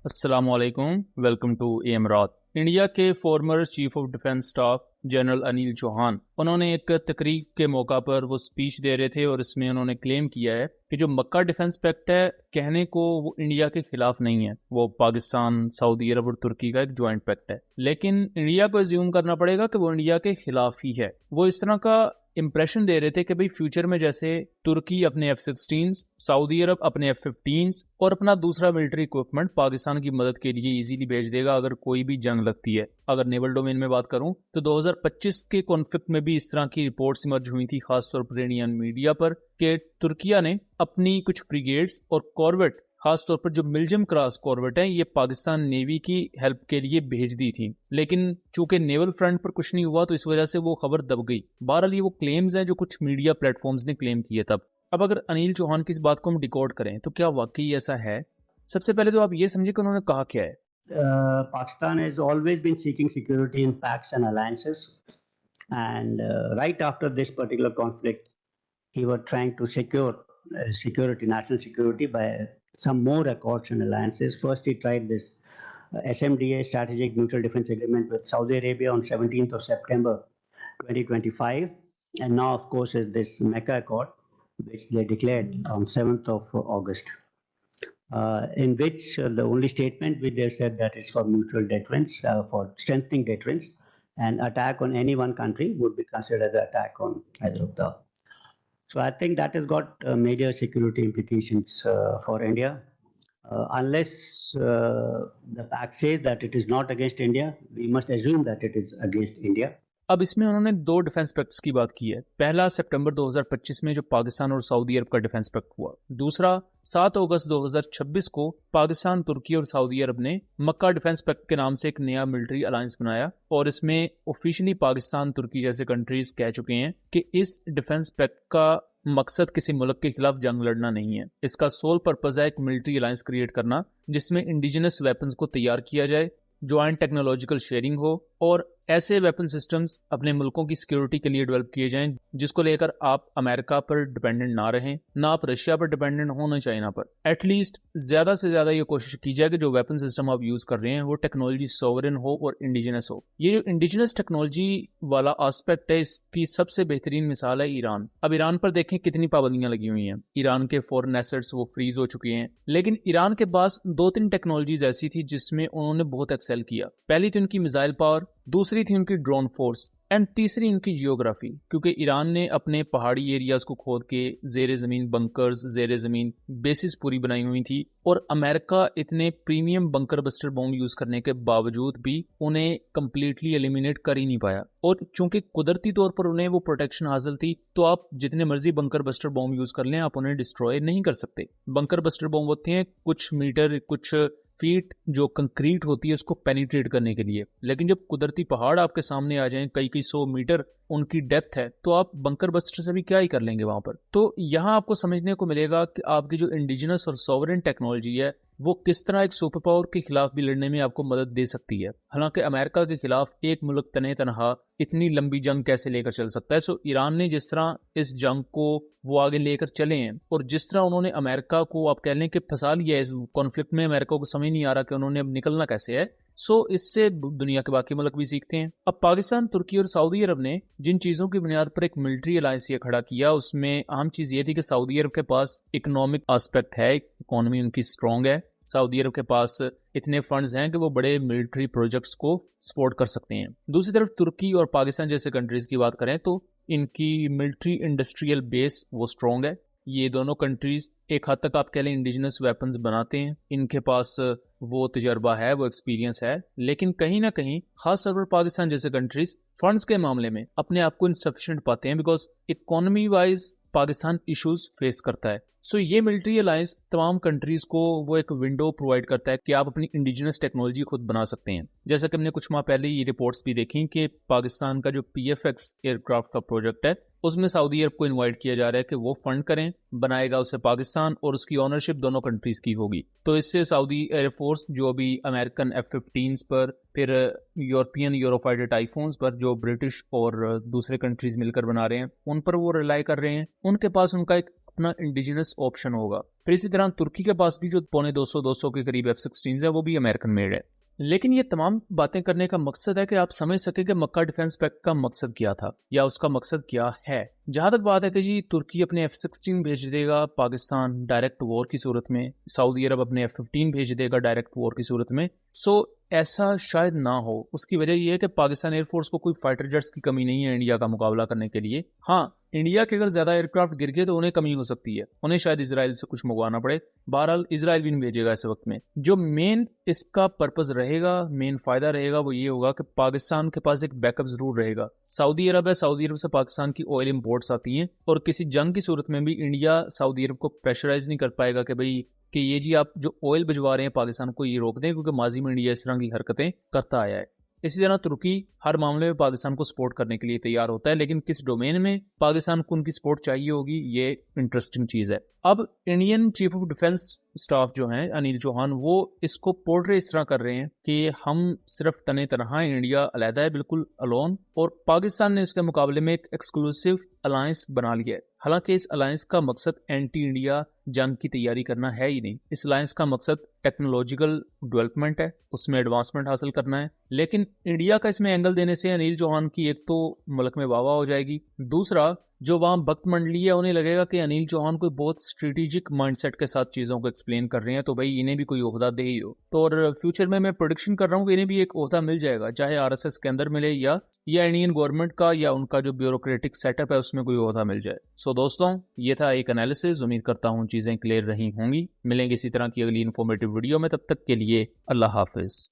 अस्सलामुअलैकुम, welcome to एम रात। इंडिया के former chief of defence staff general Anil Chauhan, उन्होंने एक तकरीब के मौका पर वो स्पीच दे रहे थे और इसमें उन्होंने क्लेम किया है कि जो मक्का डिफेंस पैक्ट है, कहने को वो इंडिया के खिलाफ नहीं है। वो पाकिस्तान, सऊदी अरब और तुर्की का एक ज्वाइंट पैक्ट है, लेकिन इंडिया को एज्यूम करना पड़ेगा कि वो इंडिया के खिलाफ ही है। वो इस तरह का इंप्रेशन दे रहे थे कि भाई फ्यूचर में जैसे तुर्की अपने F-16, सऊदी अरब अपने F-15 और अपना दूसरा मिलिट्री इक्विपमेंट पाकिस्तान की मदद के लिए इजीली भेज देगा अगर कोई भी जंग लगती है। अगर नेवल डोमेन में बात करूं तो 2025 के कॉन्फ्लिक्ट में भी इस तरह की रिपोर्ट्स इमर्ज हुई थी, खासतौर पर इंडियन मीडिया पर, कि तुर्किया ने अपनी कुछ फ्रिगेट्स और कॉर्वेट, खासतौर पर जो मिल्जम क्लास कॉर्वेट है, ये पाकिस्तान नेवी की हेल्प के लिए भेज दी थी। लेकिन चूंकि नेवल फ्रंट पर कुछ नहीं हुआ तो इस वजह से वो खबर दब गई। बहरहाल ये वो क्लेम्स हैं जो कुछ मीडिया प्लेटफॉर्म्स ने क्लेम किए तब। अब अगर अनिल चौहान की इस बात को हम डिकोड करें तो क्या वाकई ऐसा है? सबसे पहले तो आप ये समझे कि उन्होंने कहा क्या है। Pakistan has always been seeking security in pacts and alliances. And right after this particular conflict, he was trying to secure security, national security, by some more accords and alliances. First, he tried this SMDA, Strategic Mutual Defense Agreement, with Saudi Arabia on 17th of September 2025. And now, of course, is this Mecca Accord, which they declared on 7th of August. In which the only statement which they said that is for mutual deterrence, for strengthening deterrence, and attack on any one country would be considered as an attack on either of the. So I think that has got major security implications for India. Unless the pact says that it is not against India, we must assume that it is against India. अब इसमें उन्होंने दो defence pacts की बात की है। पहला सितंबर 2025 में जो पाकिस्तान और सऊदी अरब का डिफेंस पैक्ट हुआ। दूसरा 7 अगस्त 2026 को पाकिस्तान, तुर्की और सऊदी अरब ने मक्का डिफेंस पैक्ट के नाम से एक नया मिलिट्री अलायंस बनाया और इसमें ऑफिशियली पाकिस्तान, तुर्की जैसे कंट्रीज कह चुके हैं कि इस डिफेंस पैक्ट का मकसद किसी मुल्क के खिलाफ जंग लड़ना नहीं है। इसका सोल पर्पज है एक मिलिट्री अलायंस क्रिएट करना जिसमें इंडिजिनस वेपन्स को तैयार किया जाए, ज्वाइंट टेक्नोलॉजिकल शेयरिंग हो और ऐसे वेपन सिस्टम्स अपने मुल्कों की सिक्योरिटी के लिए डेवलप किए जाएं जिसको लेकर आप अमेरिका पर डिपेंडेंट ना रहें, ना आप रशिया पर डिपेंडेंट हो, ना चाइना पर। एटलीस्ट ज्यादा से ज्यादा ये कोशिश की जाए कि जो वेपन सिस्टम आप यूज कर रहे हैं वो टेक्नोलॉजी सोवरेन हो और इंडिजिनस हो। ये जो इंडिजिनस टेक्नोलॉजी वाला एस्पेक्ट है, इसकी सबसे बेहतरीन मिसाल है ईरान। अब ईरान पर देखें कितनी पाबंदियां लगी हुई हैं। ईरान के फॉरेन एसेट्स वो फ्रीज हो चुके हैं, लेकिन ईरान के पास 2-3 टेक्नोलॉजीज ऐसी थी जिसमें उन्होंने बहुत एक्सेल किया। पहली थी उनकी मिसाइल पावर, दूसरी थी उनकी ड्रोन फोर्स एंड तीसरी उनकी जियोग्राफी, क्योंकि ईरान ने अपने पहाड़ी एरियाज को खोद के जेर जमीन बंकर्स, जेर जमीन बेसिस पूरी बनाई हुई थी और अमेरिका इतने premium bunker buster bomb use करने के बावजूद भी उन्हें कंप्लीटली एलिमिनेट कर ही नहीं पाया। और चूंकि कुदरती तौर पर उन्हें वो प्रोटेक्शन हासिल थी, तो आप जितने मर्जी बंकर बस्टर बॉम्ब यूज कर लें, आप उन्हें डिस्ट्रॉय नहीं कर सकते। बंकर बस्टर बॉम्ब होते हैं कुछ मीटर, कुछ फीट जो कंक्रीट होती है उसको पेनिट्रेट करने के लिए, लेकिन जब कुदरती पहाड़ आपके सामने आ जाएं, कई कई 100 मीटर उनकी डेप्थ है, तो आप बंकर बस्टर से भी क्या ही कर लेंगे वहां पर। तो यहां आपको समझने को मिलेगा कि आपकी जो इंडिजिनस और सॉवरेन टेक्नोलॉजी है वो किस तरह एक सुपर पावर के खिलाफ भी लड़ने में आपको मदद दे सकती है। हालांकि अमेरिका के खिलाफ एक मुल्क तने तनहा इतनी लंबी जंग कैसे लेकर चल सकता है। सो ईरान ने जिस तरह इस जंग को वो आगे लेकर चले हैं और जिस तरह उन्होंने अमेरिका को, आप कह लें कि फंसा लिया है इस कॉन्फ्लिक्ट में, अमेरिका को समझ नहीं आ रहा कि उन्होंने अब निकलना कैसे है। सो इससे दुनिया के बाकी मुल्क भी सीखते हैं। अब पाकिस्तान, तुर्की और सऊदी अरब ने जिन चीजों की बुनियाद पर एक मिलिट्री अलायंस ये खड़ा किया, उसमें अहम चीज ये थी कि सऊदी अरब के पास इकोनॉमिक एस्पेक्ट है, इकोनॉमी उनकी स्ट्रांग है। सऊदी अरब के पास इतने फंड्स हैं कि वो बड़े मिलिट्री प्रोजेक्ट्स को सपोर्ट कर सकते हैं। दूसरी तरफ तुर्की और पाकिस्तान जैसे कंट्रीज की बात करें तो इनकी मिलिट्री इंडस्ट्रियल बेस वो स्ट्रांग है। ये दोनों कंट्रीज एक हद तक आप कह लें इंडिजिनस वेपन्स बनाते हैं, इनके पास वो तजर्बा है, वो एक्सपीरियंस है। लेकिन कहीं ना कहीं खास तौर पर पाकिस्तान जैसे कंट्रीज फंड्स के मामले में अपने आप को इनसफिशिएंट पाते हैं, because economy wise Pakistan issues face करता है। सो ये मिलिट्री अलायंस तमाम कंट्रीज को वो एक विंडो प्रोवाइड करता है कि आप अपनी इंडिजिनस टेक्नोलॉजी खुद बना सकते हैं। जैसा कि हमने कुछ माह पहले ये रिपोर्ट्स भी देखी कि पाकिस्तान का जो PFX एयरक्राफ्ट का प्रोजेक्ट है उसमें सऊदी अरब को इनवाइट किया जा रहा है कि वो फंड करें, बनाएगा उसे पाकिस्तान और उसकी ओनरशिप दोनों कंट्रीज की होगी। तो इससे सऊदी एयरफोर्स जो अभी अमेरिकन F-15s पर, फिर यूरोपियन यूरोफाइटर टाइफून्स पर जो ब्रिटिश और दूसरे कंट्रीज मिलकर बना रहे हैं, उन पर वो रिलाई कर रहे हैं। उनके पास उनका एक अपना इंडिजिनस ऑप्शन होगा। फिर इसी तरह तुर्की के पास भी जो पौने 200 के करीब F-16 है वो भी अमेरिकन मेड है। लेकिन ये तमाम बातें करने का मकसद है कि आप समझ सके कि मक्का डिफेंस पैक्ट का मकसद क्या था या उसका मकसद क्या है। जहां तक बात है कि जी तुर्की अपने F-16 भेज देगा पाकिस्तान डायरेक्ट वॉर की सूरत में, सऊदी अरब अपने F-15 भेज देगा डायरेक्ट वॉर की सूरत में, सो ऐसा शायद ना हो। उसकी वजह यह है कि पाकिस्तान एयरफोर्स को कोई फाइटर जेट्स की कमी नहीं है इंडिया का मुकाबला करने के लिए। हाँ, इंडिया के अगर ज्यादा एयरक्राफ्ट गिर गए तो उन्हें कमी हो सकती है, उन्हें शायद इजराइल से कुछ मंगवाना पड़े। बहरहाल इजराइल भी नहीं भेजेगा इस वक्त में। जो मेन इसका पर्पज रहेगा, मेन फायदा रहेगा वो ये होगा कि पाकिस्तान के पास एक बैकअप जरूर रहेगा। सऊदी अरब है, सऊदी अरब से पाकिस्तान की ऑयल इंपोर्ट्स आती हैं और किसी जंग की सूरत में भी इंडिया सऊदी अरब को प्रेशराइज नहीं कर पाएगा कि भाई कि ये जी आप जो ऑयल भिजवा रहे हैं पाकिस्तान को ये रोक दें, क्योंकि माजी में इंडिया इस तरह की हरकतें करता आया है। इसी तरह तुर्की हर मामले में पाकिस्तान को सपोर्ट करने के लिए तैयार होता है, लेकिन किस डोमेन में पाकिस्तान को उनकी सपोर्ट चाहिए होगी ये इंटरेस्टिंग चीज है। अब Indian chief of defence staff जो हैं अनिल चौहान, वो इसको पोर्ट्रे इस तरह कर रहे हैं कि हम सिर्फ तने तनहा हैं, इंडिया अलहदा है बिल्कुल अलोन, और पाकिस्तान ने इसके मुकाबले में एक एक्सक्लूसिव अलायंस बना लिया है। हालांकि इस अलायंस का मकसद एंटी इंडिया जंग की तैयारी करना है ही नहीं। इस अलायंस का मकसद टेक्नोलॉजिकल डेवलपमेंट है, उसमें एडवांसमेंट हासिल करना है। लेकिन इंडिया का इसमें एंगल देने से अनिल चौहान की एक तो मुल्क में वाह हो जाएगी, दूसरा जो वहां भक्त मंडली है उन्हें लगेगा कि अनिल चौहान कोई बहुत स्ट्रेटेजिक माइंडसेट के साथ चीजों को एक्सप्लेन कर रहे हैं, तो भाई इन्हें भी कोई ओहदा दे ही हो। तो और फ्यूचर में मैं प्रोडिक्शन कर रहा हूँ कि इन्हें भी एक ओहदा मिल जाएगा, चाहे आरएसएस के अंदर मिले या इंडियन गवर्नमेंट का या उनका जो ब्यूरोक्रेटिक सेटअप है उसमें कोई ओहदा मिल जाए। सो दोस्तों, ये था एक एनालिसिस। उम्मीद करता हूँ चीजें क्लियर रही होंगी। मिलेंगे इसी तरह की अगली इन्फॉर्मेटिव वीडियो में, तब तक के लिए अल्लाह हाफिज।